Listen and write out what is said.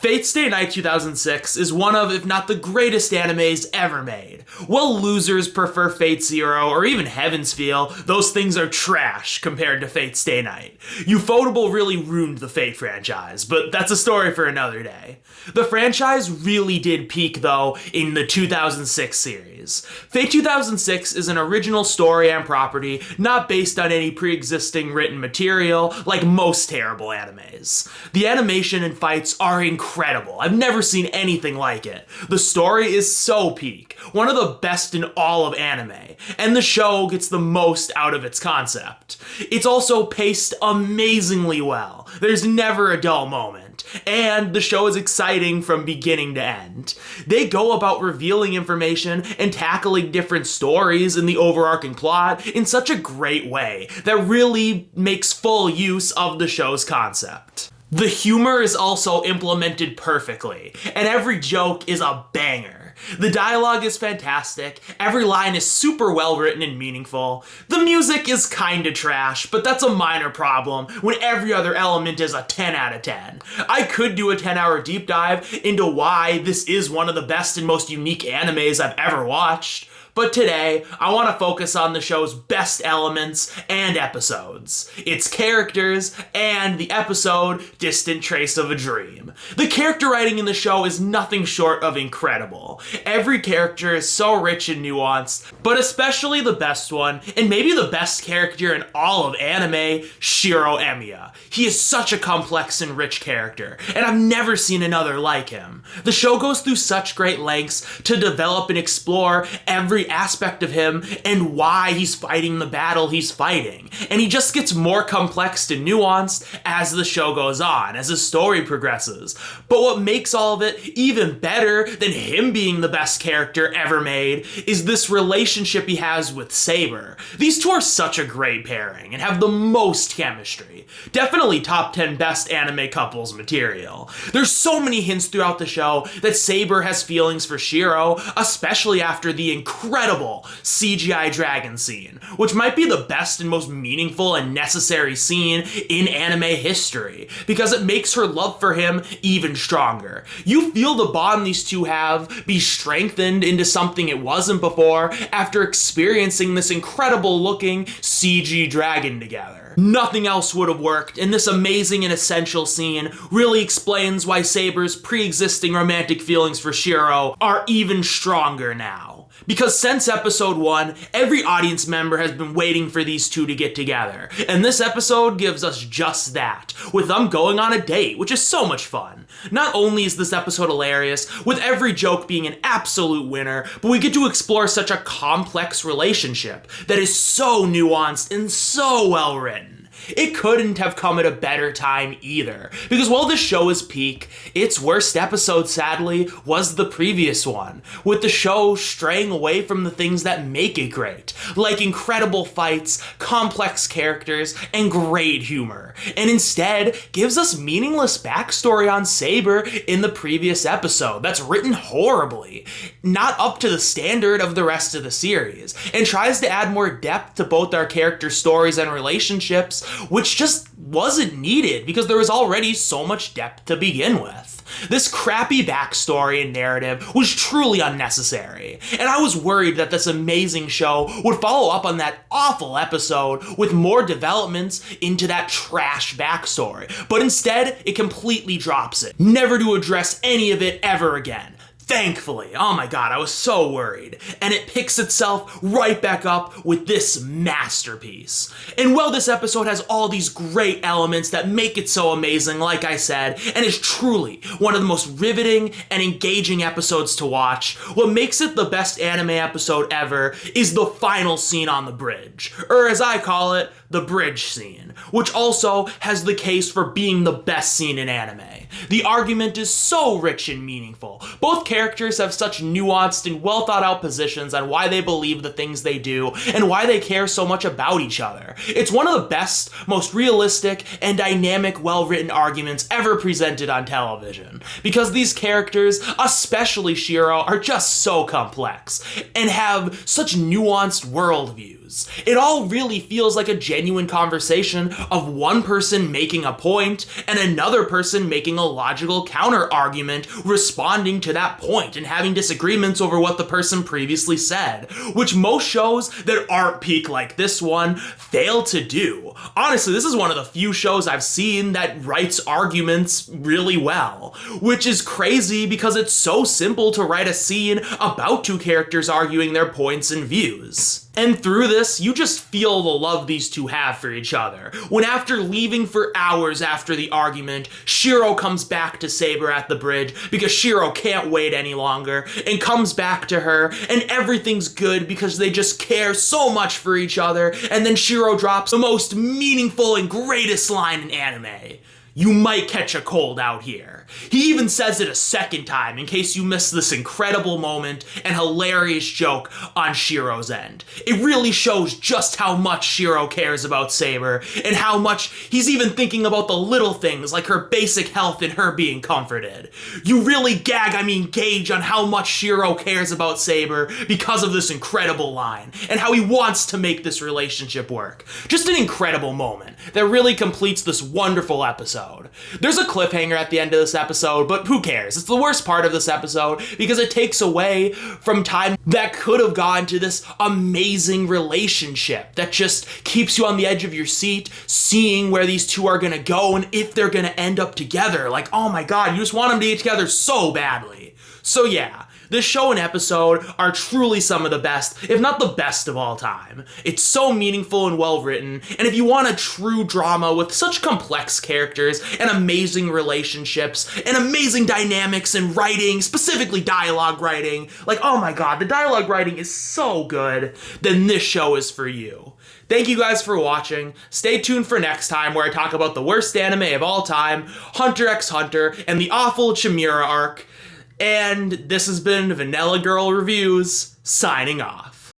Fate Stay Night 2006 is one of, if not the greatest animes ever made. While losers prefer Fate Zero or even Heaven's Feel, those things are trash compared to Fate Stay Night. Ufotable really ruined the Fate franchise, but that's a story for another day. The franchise really did peak, though, in the 2006 series. Fate 2006 is an original story and property, not based on any pre-existing written material, like most terrible animes. The animation and fights are incredible. I've never seen anything like it. The story is so peak, one of the best in all of anime, and the show gets the most out of its concept. It's also paced amazingly well. There's never a dull moment, and the show is exciting from beginning to end. They go about revealing information and tackling different stories in the overarching plot in such a great way that really makes full use of the show's concept. The humor is also implemented perfectly, and every joke is a banger. The dialogue is fantastic, every line is super well written and meaningful. The music is kinda trash, but that's a minor problem when every other element is a 10 out of 10. I could do a 10-hour deep dive into why this is one of the best and most unique animes I've ever watched. But today, I want to focus on the show's best elements and episodes, its characters, and the episode Distant Trace of a Dream. The character writing in the show is nothing short of incredible. Every character is so rich and nuanced, but especially the best one, and maybe the best character in all of anime, Shirou. He is such a complex and rich character, and I've never seen another like him. The show goes through such great lengths to develop and explore every aspect of him and why he's fighting the battle he's fighting. And he just gets more complex and nuanced as the show goes on, as the story progresses. But what makes all of it even better than him being the best character ever made is this relationship he has with Saber. These two are such a great pairing and have the most chemistry. Definitely top 10 best anime couples material. There's so many hints throughout the show that Saber has feelings for Shirou, especially after the incredible CGI dragon scene, which might be the best and most meaningful and necessary scene in anime history, because it makes her love for him even stronger. You feel the bond these two have be strengthened into something it wasn't before after experiencing this incredible looking CG dragon together. Nothing else would have worked, and this amazing and essential scene really explains why Saber's pre-existing romantic feelings for Shirou are even stronger now. Because since episode 1, every audience member has been waiting for these two to get together, and this episode gives us just that, with them going on a date, which is so much fun. Not only is this episode hilarious, with every joke being an absolute winner, but we get to explore such a complex relationship that is so nuanced and so well written. It couldn't have come at a better time either, because while the show is peak, its worst episode, sadly, was the previous one, with the show straying away from the things that make it great, like incredible fights, complex characters, and great humor, and instead gives us meaningless backstory on Saber in the previous episode that's written horribly, not up to the standard of the rest of the series, and tries to add more depth to both our character stories and relationships, which just wasn't needed because there was already so much depth to begin with. This crappy backstory and narrative was truly unnecessary, and I was worried that this amazing show would follow up on that awful episode with more developments into that trash backstory, but instead it completely drops it, never to address any of it ever again. Thankfully, oh my god, I was so worried. And it picks itself right back up with this masterpiece. And while this episode has all these great elements that make it so amazing, like I said, and is truly one of the most riveting and engaging episodes to watch, what makes it the best anime episode ever is the final scene on the bridge, or as I call it, the bridge scene, which also has the case for being the best scene in anime. The argument is so rich and meaningful. Both characters have such nuanced and well thought out positions on why they believe the things they do and why they care so much about each other. It's one of the best, most realistic, and dynamic, well-written arguments ever presented on television. Because these characters, especially Shirou, are just so complex and have such nuanced worldviews. It all really feels like a genuine conversation of one person making a point and another person making a logical counter-argument responding to that point and having disagreements over what the person previously said, which most shows that aren't peak like this one fail to do. Honestly, this is one of the few shows I've seen that writes arguments really well, which is crazy because it's so simple to write a scene about two characters arguing their points and views. And through this, you just feel the love these two have for each other. When after leaving for hours after the argument, Shirou comes back to Saber at the bridge because Shirou can't wait any longer, and comes back to her, and everything's good because they just care so much for each other, and then Shirou drops the most meaningful and greatest line in anime. You might catch a cold out here. He even says it a second time in case you missed this incredible moment and hilarious joke on Shirou's end. It really shows just how much Shirou cares about Saber and how much he's even thinking about the little things like her basic health and her being comforted. You really gauge on how much Shirou cares about Saber because of this incredible line and how he wants to make this relationship work. Just an incredible moment that really completes this wonderful episode. There's a cliffhanger at the end of this episode, but who cares? It's the worst part of this episode because it takes away from time that could have gone to this amazing relationship that just keeps you on the edge of your seat, seeing where these two are gonna go and if they're gonna end up together. Like, oh my god, you just want them to get together so badly. So yeah, this show and episode are truly some of the best, if not the best of all time. It's so meaningful and well written, and if you want a true drama with such complex characters and amazing relationships and amazing dynamics and writing, specifically dialogue writing, like oh my god, the dialogue writing is so good, then this show is for you. Thank you guys for watching. Stay tuned for next time where I talk about the worst anime of all time, Hunter x Hunter, and the awful Chimera arc. And this has been Vanilla Girl Reviews, signing off.